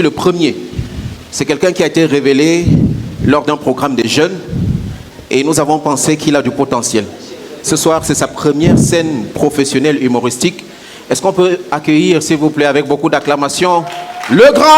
Le premier, c'est quelqu'un qui a été révélé lors d'un programme des jeunes et nous avons pensé qu'il a du potentiel. Ce soir, c'est sa première scène professionnelle humoristique. Est-ce qu'on peut accueillir, s'il vous plaît, avec beaucoup d'acclamations, le grand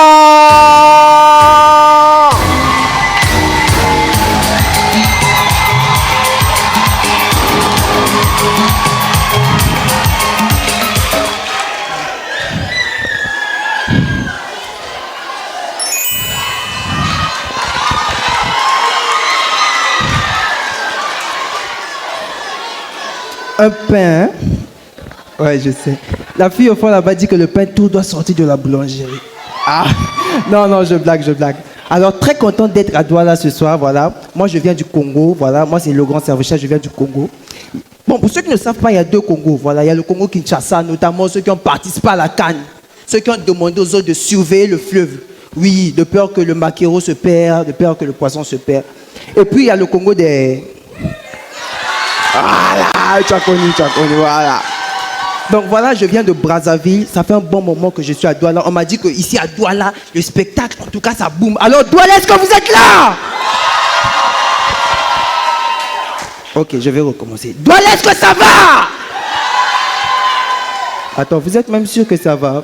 un pain, hein? Ouais, je sais. La fille au fond là-bas dit que le pain, tout doit sortir de la boulangerie. Ah, non, je blague. Alors, très content d'être à Douala ce soir, voilà. Moi, je viens du Congo, voilà. Moi, c'est le grand Servichat, je viens du Congo. Bon, pour ceux qui ne savent pas, il y a deux Congos, voilà. Il y a le Congo Kinshasa, notamment ceux qui ont participé à la CAN, ceux qui ont demandé aux autres de surveiller le fleuve. Oui, de peur que le maquereau se perde, de peur que le poisson se perde. Et puis, il y a le Congo des... Voilà, tu as connu, voilà. Donc voilà, je viens de Brazzaville. Ça fait un bon moment que je suis à Douala. On m'a dit qu'ici à Douala, le spectacle, en tout cas, ça boum. Alors Douala, est-ce que vous êtes là? Ok, je vais recommencer. Douala, est-ce que ça va? Attends, vous êtes même sûr que ça va?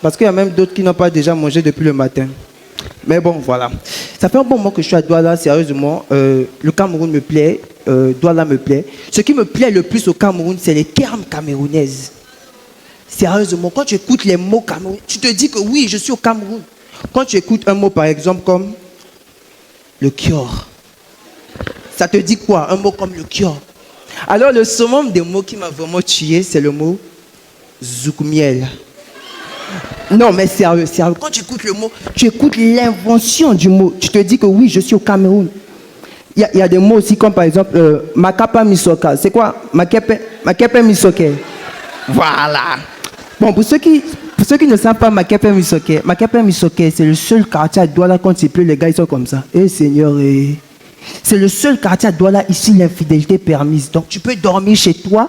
Parce qu'il y a même d'autres qui n'ont pas déjà mangé depuis le matin. Mais bon, voilà. Ça fait un bon moment que je suis à Douala, sérieusement. Le Cameroun me plaît, Douala me plaît. Ce qui me plaît le plus au Cameroun, c'est les termes camerounaises. Sérieusement, quand tu écoutes les mots camerounais, tu te dis que oui, je suis au Cameroun. Quand tu écoutes un mot, par exemple, comme le kior, ça te dit quoi? Un mot comme le kior. Alors, le summum des mots qui m'a vraiment tué, c'est le mot zoukmiel. Non, mais sérieux. Quand tu écoutes le mot, tu écoutes l'invention du mot. Tu te dis que oui, je suis au Cameroun. Il y a des mots aussi comme par exemple Makapa Misoka. C'est quoi? Makepe Misoke. Voilà. Bon, pour ceux qui ne savent pas Makepe Misoke, c'est le seul quartier à Douala quand il pleut, les gars ils sont comme ça. Eh Seigneur, c'est le seul quartier à Douala ici l'infidélité permise. Donc tu peux dormir chez toi,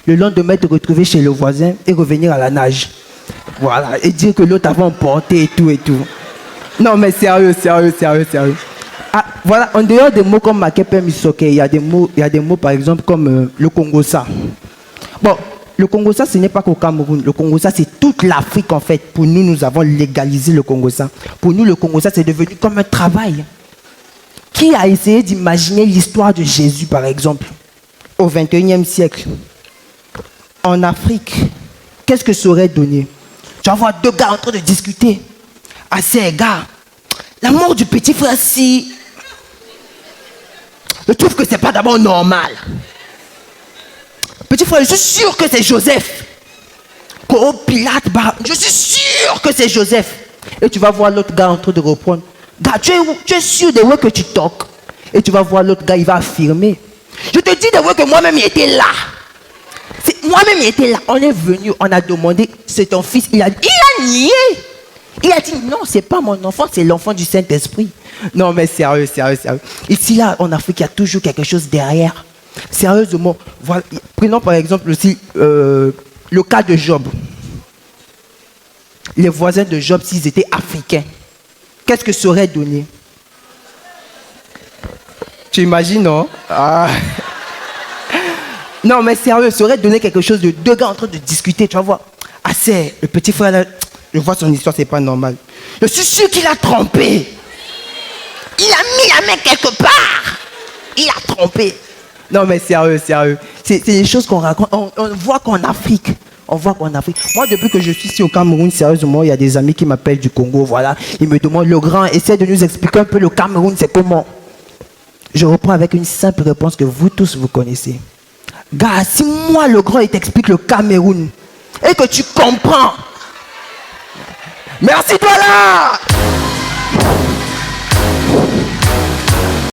le lendemain te retrouver chez le voisin et revenir à la nage. Voilà, et dire que l'autre avait emporté et tout. Non, mais sérieux. Ah, voilà, en dehors des mots comme Makepe Misoke, il y a des mots par exemple comme le Congossa. Bon, le Congossa, ce n'est pas qu'au Cameroun. Le Congossa, c'est toute l'Afrique en fait. Pour nous, nous avons légalisé le Congossa. Pour nous, le Congossa, c'est devenu comme un travail. Qui a essayé d'imaginer l'histoire de Jésus, par exemple, au XXIe siècle, en Afrique? Qu'est-ce que ça aurait donné? Tu vas voir deux gars en train de discuter. Ah, c'est gars, la mort du petit frère, si... Je trouve que c'est pas d'abord normal. Petit frère, je suis sûr que c'est Joseph. Qu'au Pilate, je suis sûr que c'est Joseph. Et tu vas voir l'autre gars en train de reprendre. Gars, tu es sûr de où que tu toques? Et tu vas voir l'autre gars, il va affirmer. Je te dis de où que moi-même, il était là. Moi-même, il était là. On est venu, on a demandé, c'est ton fils. Il a nié. Il a dit, non, c'est pas mon enfant, c'est l'enfant du Saint-Esprit. Non, mais sérieux. Ici, là, en Afrique, il y a toujours quelque chose derrière. Sérieusement, voilà. Prenons par exemple aussi le cas de Job. Les voisins de Job, s'ils étaient africains, qu'est-ce que ça aurait donné? Tu imagines, non? Ah. Non, mais sérieux, ça aurait donné quelque chose de deux gars en train de discuter, tu vas voir. Ah, c'est le petit frère là, je vois son histoire, c'est pas normal. Je suis sûr qu'il a trompé. Il a mis la main quelque part. Il a trompé. Non, mais sérieux. C'est des choses qu'on raconte. On voit qu'en Afrique. Moi, depuis que je suis ici au Cameroun, sérieusement, il y a des amis qui m'appellent du Congo, voilà. Ils me demandent, le grand, essaie de nous expliquer un peu le Cameroun, c'est comment? Je reprends avec une simple réponse que vous tous, vous connaissez. Gars, si moi, le grand, il t'explique le Cameroun, et que tu comprends. Merci, toi là!